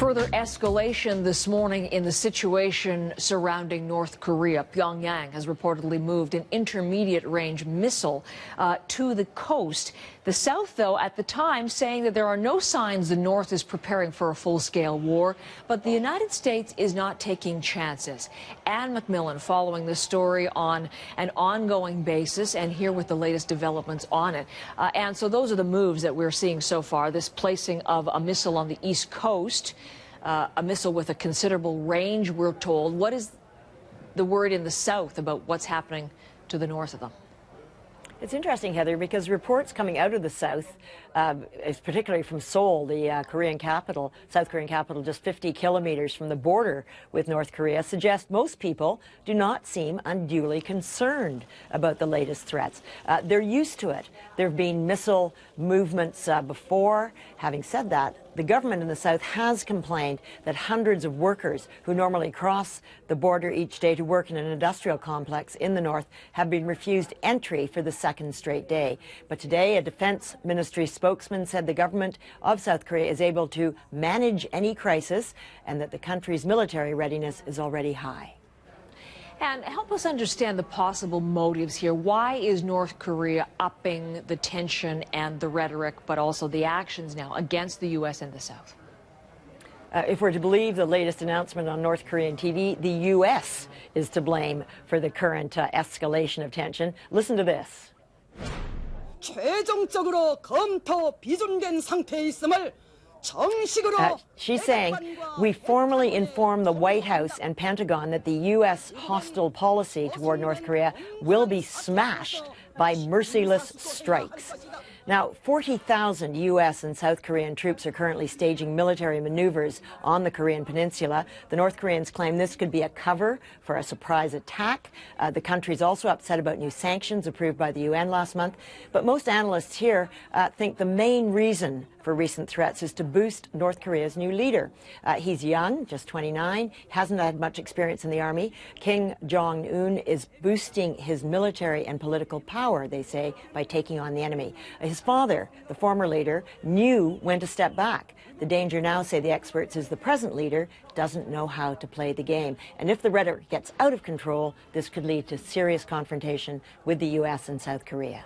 Further escalation this morning in the situation surrounding North Korea. Pyongyang has reportedly moved an intermediate-range missile to the coast. The South, though, at the time saying that there are no signs the North is preparing for a full-scale war, but the United States is not taking chances. Anne McMillan following this story on an ongoing basis and here with the latest developments on it. And so those are the moves that we're seeing so far, this placing of a missile on the East Coast. A missile with a considerable range, we're told. What is the word in the South about what's happening to the north of them? It's interesting, Heather, because reports coming out of the South, particularly from Seoul, the Korean capital, South Korean capital, just 50 kilometers from the border with North Korea, suggest most people do not seem unduly concerned about the latest threats. They're used to it. There have been missile movements before. Having said that, the government in the South has complained that hundreds of workers who normally cross the border each day to work in an industrial complex in the north have been refused entry for the second straight day. But today, a defense ministry spokesman said the government of South Korea is able to manage any crisis and that the country's military readiness is already high. And help us understand the possible motives here. Why is North Korea upping the tension and the rhetoric, but also the actions now against the U.S. and the South? If we're to believe the latest announcement on North Korean TV, the U.S. is to blame for the current escalation of tension. Listen to this. 최종적으로 검토 비준된 상태에 있음을 She's saying, we formally inform the White House and Pentagon that the U.S. hostile policy toward North Korea will be smashed by merciless strikes. Now, 40,000 U.S. and South Korean troops are currently staging military maneuvers on the Korean peninsula. The North Koreans claim this could be a cover for a surprise attack. The country is also upset about new sanctions approved by the UN last month. But most analysts here think the main reason for recent threats is to boost North Korea's new leader. He's young, just 29, hasn't had much experience in the army. Kim Jong-un is boosting his military and political power, they say, by taking on the enemy. His father, the former leader, knew when to step back. The danger now, say the experts, is the present leader doesn't know how to play the game. And if the rhetoric gets out of control, this could lead to serious confrontation with the U.S. and South Korea.